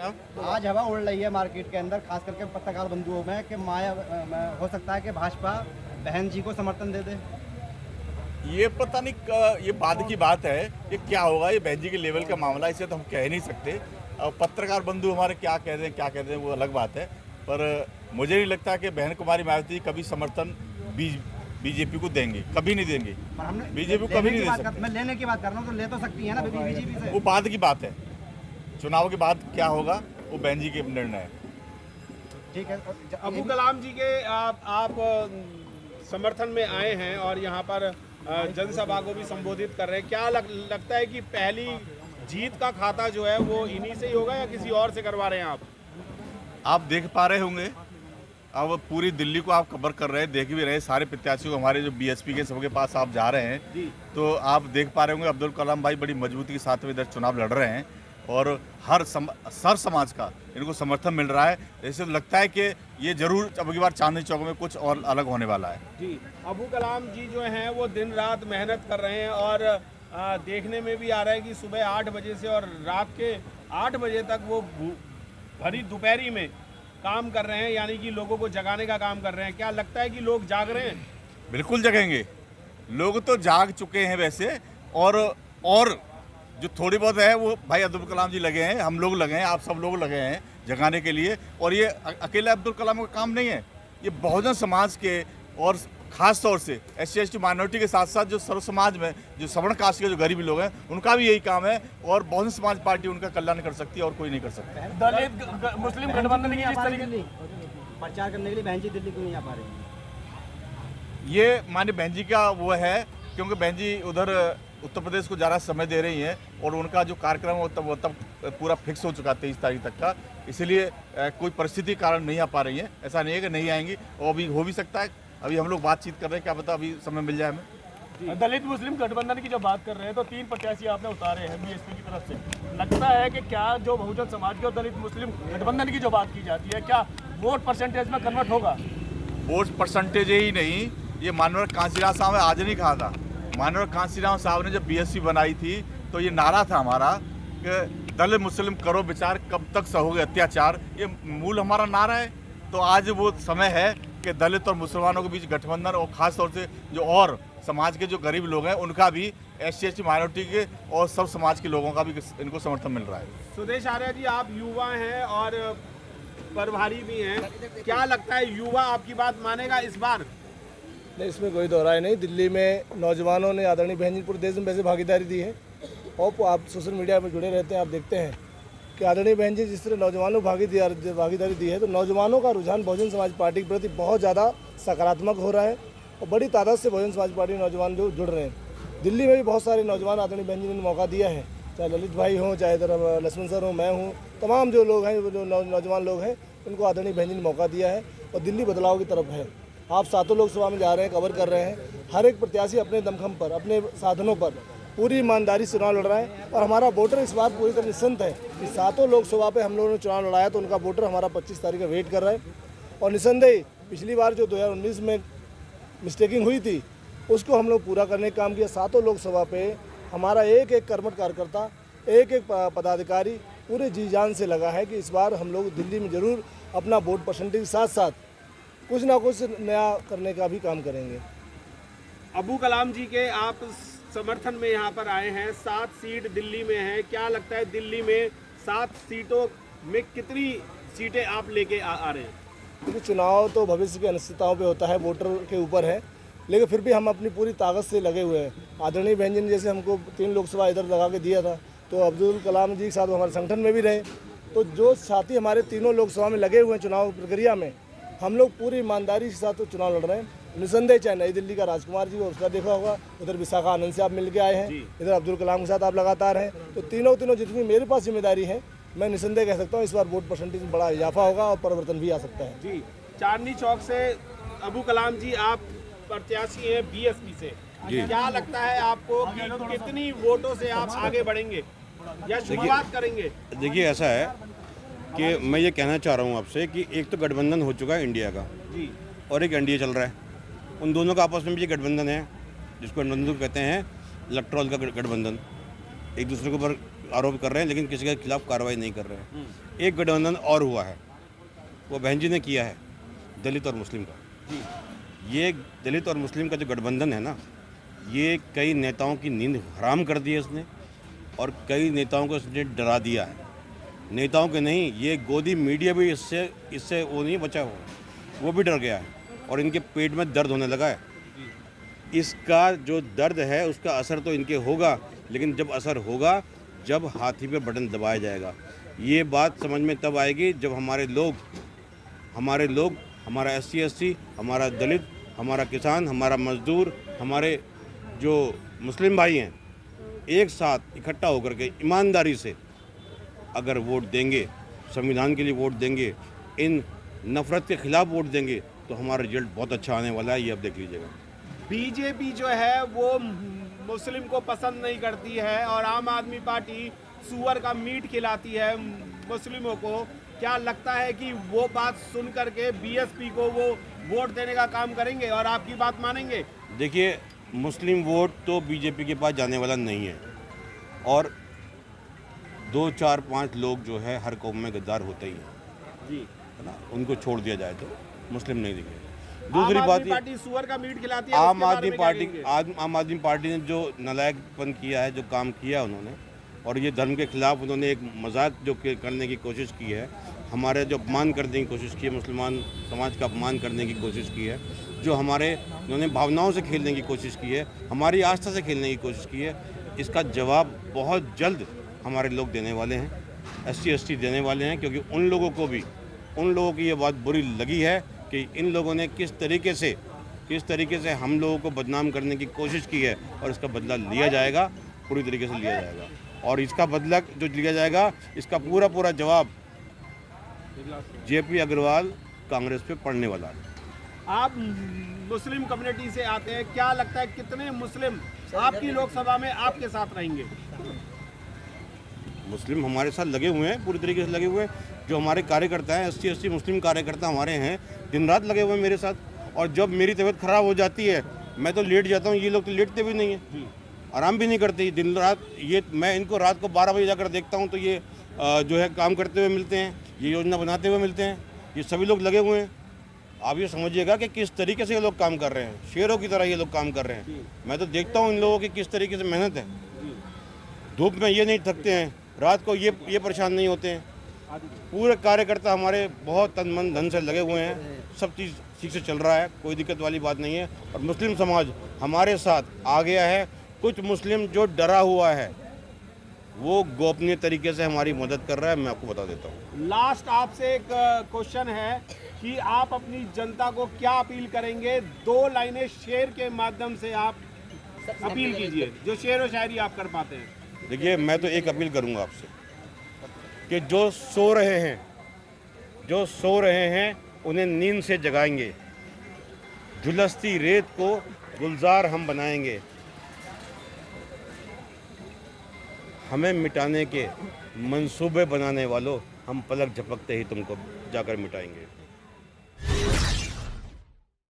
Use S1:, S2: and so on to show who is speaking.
S1: आज हवा उड़ रही है मार्केट के अंदर, खास करके पत्रकार बंधुओं में, कि हो सकता है कि भाजपा बहन जी को समर्थन दे दे।
S2: ये पता नहीं, ये बाद की बात है, ये क्या होगा, ये बहन जी के लेवल का मामला, इसे तो हम कह नहीं सकते। और पत्रकार बंधु हमारे क्या कहते हैं वो अलग बात है, पर मुझे नहीं लगता कि बहन कुमारी मायावती कभी समर्थन बीजेपी को देंगे, कभी नहीं देंगे। बीजेपी को कभी नहीं दे सकते।
S1: मैं लेने की बात कर रहा हूँ, तो ले तो सकती है ना बीजेपी से।
S2: वो बाद की बात है, चुनाव के बाद क्या होगा वो बहन जी के निर्णय है।
S1: ठीक है।
S3: अबू कलाम जी के आप समर्थन में आए हैं और यहाँ पर जनसभा को भी संबोधित कर रहे हैं। क्या लगता है कि पहली जीत का खाता जो है वो इन्हीं से ही होगा या किसी और से करवा रहे हैं
S2: आप देख पा रहे होंगे, अब पूरी दिल्ली को आप कवर कर रहे हैं, देख भी रहे हैं सारे प्रत्याशियों को, हमारे जो बीएसपी के सबके पास आप जा रहे हैं तो आप देख पा रहे होंगे अब्दुल कलाम भाई बड़ी मजबूती के साथ में इधर चुनाव लड़ रहे हैं और सर समाज का इनको समर्थन मिल रहा है। ऐसे लगता है कि ये जरूर अब की बार चांदनी चौक में कुछ और अलग होने वाला है।
S3: जी, अबू कलाम जी जो हैं वो दिन रात मेहनत कर रहे हैं और देखने में भी आ रहा है कि सुबह 8 बजे से और रात के 8 बजे तक वो भरी दोपहरी में काम कर रहे हैं, यानी कि लोगों को जगाने का काम कर रहे हैं। क्या लगता है कि लोग जाग रहे हैं?
S2: बिल्कुल जगेंगे, लोग तो जाग चुके हैं वैसे, और जो थोड़ी बहुत है वो भाई अब्दुल कलाम जी लगे हैं, हम लोग लगे हैं, आप सब लोग लगे हैं जगाने के लिए। और ये अकेले अब्दुल कलाम का काम नहीं है, ये बहुजन समाज के और खास तौर से SC/ST माइनॉरिटी के साथ साथ जो सर्व समाज में जो सवर्ण कास्ट के जो गरीब लोग हैं उनका भी यही काम है और बहुजन समाज पार्टी उनका कल्याण कर सकती है और कोई नहीं कर सकता।
S3: दलित मुस्लिम गठबंधन की जिस तरीके
S1: प्रचार करने के लिए बहन जी दिल्ली क्यों नहीं आ पा रही?
S2: ये माननीय बहन जी का वो है क्योंकि बहन जी उधर उत्तर प्रदेश को ज़्यादा समय दे रही हैं और उनका जो कार्यक्रम है वो तब पूरा फिक्स हो चुका 23 तारीख तक का, इसलिए कोई परिस्थिति कारण नहीं आ पा रही है। ऐसा नहीं है कि नहीं आएंगी, और अभी हो भी सकता है, अभी हम लोग बातचीत कर रहे हैं, क्या पता अभी समय मिल जाए हमें।
S3: दलित मुस्लिम गठबंधन की जब बात कर रहे हैं तो 3 प्रत्याशी आपने उतारे हैं बीएसपी की तरफ से। लगता है कि क्या जो बहुजन समाज की और दलित मुस्लिम गठबंधन की जो बात की जाती है, क्या वोट परसेंटेज में कन्वर्ट होगा?
S2: वोट परसेंटेज ही नहीं, ये माननीय कांशीराम साहब ने आज नहीं कहा था। माननीय कांशीराम साहब ने जब बीएसपी बनाई थी तो ये नारा था हमारा कि दलित मुस्लिम करो विचार, कब तक सहोगे अत्याचार, ये मूल हमारा नारा है। तो आज वो समय है कि दलित और मुसलमानों के बीच गठबंधन और ख़ास तौर से जो और समाज के जो गरीब लोग हैं उनका भी, SC/ST माइनॉरिटी के और सब समाज के लोगों का भी इनको समर्थन मिल रहा है।
S3: सुदेश आर्य जी, आप युवा हैं और प्रभारी भी हैं, क्या लगता है युवा आपकी बात मानेगा इस बार?
S4: नहीं, इसमें कोई दोहराई नहीं। दिल्ली में नौजवानों ने आदरणीय बहन जी पूरे देश में वैसे भागीदारी दी है और आप सोशल मीडिया में जुड़े रहते हैं, आप देखते हैं कि आदरणीय बहन जी जिस तरह नौजवानों को भागीदारी दी है, तो नौजवानों का रुझान बहुजन समाज पार्टी के प्रति बहुत ज़्यादा सकारात्मक हो रहा है और बड़ी तादाद से बहुजन समाज पार्टी नौजवान जो जुड़ रहे हैं। दिल्ली में भी बहुत सारे नौजवान आदरणीय बहन जी ने मौका दिया है, चाहे ललित भाई हों, चाहे इधर लक्ष्मण सर हों, मैं हूँ, तमाम जो लोग हैं, जो नौजवान लोग हैं, उनको आदरणीय बहन जी ने मौका दिया है और दिल्ली बदलाव की तरफ है। आप 7 लोकसभा में जा रहे हैं, कवर कर रहे हैं, हर एक प्रत्याशी अपने दमखम पर, अपने साधनों पर पूरी ईमानदारी से चुनाव लड़ रहा है और हमारा वोटर इस बात पूरी तरह निश्चिंत है कि 7 लोकसभा पे हम लोगों ने चुनाव लड़ाया तो उनका वोटर हमारा 25 तारीख का वेट कर रहा है। और निसंदेह पिछली बार जो 2019 में मिस्टेकिंग हुई थी उसको हम लोग पूरा करने का काम किया। 7 लोकसभा पे हमारा एक एक कर्मठ कार्यकर्ता, एक एक पदाधिकारी पूरे जी जान से लगा है कि इस बार हम लोग दिल्ली में ज़रूर अपना वोट परसेंटेज के साथ साथ कुछ ना कुछ नया करने का भी काम करेंगे।
S3: अबू कलाम जी के आप समर्थन में यहाँ पर आए हैं, 7 सीट दिल्ली में है, क्या लगता है दिल्ली में 7 सीटों में कितनी सीटें आप लेके आ रहे हैं?
S4: क्योंकि चुनाव तो भविष्य की अनिश्चितताओं पे होता है, वोटर के ऊपर है, लेकिन फिर भी हम अपनी पूरी ताकत से लगे हुए हैं। आदरणीय बहन जी ने जैसे हमको 3 लोकसभा इधर लगा के दिया था, तो अब्दुल कलाम जी के साथ हमारे संगठन में भी रहे, तो जो साथी हमारे तीनों लोकसभा में लगे हुए हैं चुनाव प्रक्रिया में, हम लोग पूरी ईमानदारी के साथ चुनाव लड़ रहे हैं। निसंदेह चाहे नई दिल्ली का राजकुमार जी को उसका देखा होगा, उधर विशाखा आनंद से आप मिल के आए हैं, इधर अब्दुल कलाम के साथ आप लगातार हैं, तो तीनों जितनी मेरे पास जिम्मेदारी है, मैं निसंदेह कह सकता हूँ इस बार वोट परसेंटेज में बड़ा इजाफा होगा और परिवर्तन भी आ सकता है।
S3: जी, चांदनी चौक से अबू कलाम जी आप प्रत्याशी हैं बीएसपी से, क्या लगता है आपको कि कितनी वोटों से आप आगे बढ़ेंगे या शुरुआत करेंगे?
S5: देखिए, ऐसा है कि मैं ये कहना चाह रहा हूँ आपसे कि एक तो गठबंधन हो चुका है इंडिया का
S3: जी,
S5: और एक एनडीए चल रहा है, उन दोनों का आपस में भी ये गठबंधन है जिसको गठबंधन कहते हैं इलेक्ट्रॉल का गठबंधन। एक दूसरे के ऊपर आरोप कर रहे हैं, लेकिन किसी के खिलाफ कार्रवाई नहीं कर रहे हैं। एक गठबंधन और हुआ है, वो बहन जी ने किया है, दलित और मुस्लिम का। ये दलित और मुस्लिम का जो गठबंधन है ना, ये कई नेताओं की नींद हराम कर दी है इसने, और कई नेताओं को इसने डरा दिया है। नेताओं के नहीं, ये गोदी मीडिया भी इससे वो नहीं बचा हुआ, वो भी डर गया है और इनके पेट में दर्द होने लगा है। इसका जो दर्द है उसका असर तो इनके होगा, लेकिन जब असर होगा जब हाथी पे बटन दबाया जाएगा। ये बात समझ में तब आएगी जब हमारे लोग, हमारा SC, हमारा दलित, हमारा किसान, हमारा मजदूर, हमारे जो मुस्लिम भाई हैं, एक साथ इकट्ठा होकर के ईमानदारी से अगर वोट देंगे, संविधान के लिए वोट देंगे, इन नफरत के खिलाफ वोट देंगे, तो हमारा रिजल्ट बहुत अच्छा आने वाला है। ये आप देख लीजिएगा।
S3: बीजेपी जो है वो मुस्लिम को पसंद नहीं करती है और आम आदमी पार्टी सुअर का मीट खिलाती है मुस्लिमों को। क्या लगता है कि वो बात सुन करके BSP को वो वोट देने का काम करेंगे और आपकी बात मानेंगे?
S5: देखिए, मुस्लिम वोट तो बीजेपी के पास जाने वाला नहीं है, और 2, 4, 5 लोग जो है हर कौम में गद्दार होते ही हैं
S3: जी,
S5: है ना, उनको छोड़ दिया जाए तो मुस्लिम नहीं दिखे।
S3: दूसरी बात, पार्टी सुअर का मीट खिलाती है,
S5: आम आदमी पार्टी ने जो नालायकपन किया है, जो काम किया उन्होंने, और ये धर्म के खिलाफ उन्होंने एक मजाक जो करने की कोशिश की है, हमारे जो अपमान करने की कोशिश की है, मुसलमान समाज का अपमान करने की कोशिश की है, जो उन्होंने भावनाओं से खेलने की कोशिश की है, हमारी आस्था से खेलने की कोशिश की है, इसका जवाब बहुत जल्द हमारे लोग देने वाले हैं, SC देने वाले हैं। क्योंकि उन लोगों की ये बात बुरी लगी है कि इन लोगों ने किस तरीके से हम लोगों को बदनाम करने की कोशिश की है, और इसका बदला लिया जाएगा, पूरी तरीके से लिया जाएगा। और इसका बदला जो लिया जाएगा, इसका पूरा जवाब JP अग्रवाल कांग्रेस पे पड़ने वाला है।
S3: आप मुस्लिम कम्युनिटी से आते हैं, क्या लगता है कितने मुस्लिम आपकी लोकसभा में आपके साथ रहेंगे?
S5: मुस्लिम हमारे साथ लगे हुए हैं, पूरी तरीके से लगे हुए हैं। जो हमारे कार्यकर्ता हैं, SC मुस्लिम कार्यकर्ता हमारे हैं, दिन रात लगे हुए हैं मेरे साथ। और जब मेरी तबीयत खराब हो जाती है, मैं तो लेट जाता हूँ, ये लोग तो लेटते भी नहीं हैं, आराम भी नहीं करते दिन रात। ये मैं इनको रात को 12 बजे जाकर देखता हूँ तो ये जो है काम करते हुए मिलते हैं, ये योजना बनाते हुए मिलते हैं। ये सभी लोग लगे हुए हैं। आप ये समझिएगा कि किस तरीके से ये लोग काम कर रहे हैं, शेरों की तरह ये लोग काम कर रहे हैं। मैं तो देखता हूँ इन लोगों की किस तरीके से मेहनत है। धूप में ये नहीं थकते हैं, रात को ये परेशान नहीं होते हैं। पूरे कार्यकर्ता हमारे बहुत तन मन धन से लगे हुए हैं, सब चीज़ ठीक से चल रहा है, कोई दिक्कत वाली बात नहीं है। और मुस्लिम समाज हमारे साथ आ गया है। कुछ मुस्लिम जो डरा हुआ है वो गोपनीय तरीके से हमारी मदद कर रहा है, मैं आपको बता देता हूँ।
S3: लास्ट आपसे एक क्वेश्चन है कि आप अपनी जनता को क्या अपील करेंगे? 2 लाइनें शेर के माध्यम से आप अपील कीजिए, जो शेर व शायरी आप कर पाते हैं।
S5: देखिए, मैं तो एक अपील करूँगा आपसे कि जो सो रहे हैं उन्हें नींद से जगाएंगे। झुलसती रेत को गुलजार हम बनाएंगे। हमें मिटाने के मंसूबे बनाने वालों, हम पलक झपकते ही तुमको जाकर मिटाएंगे।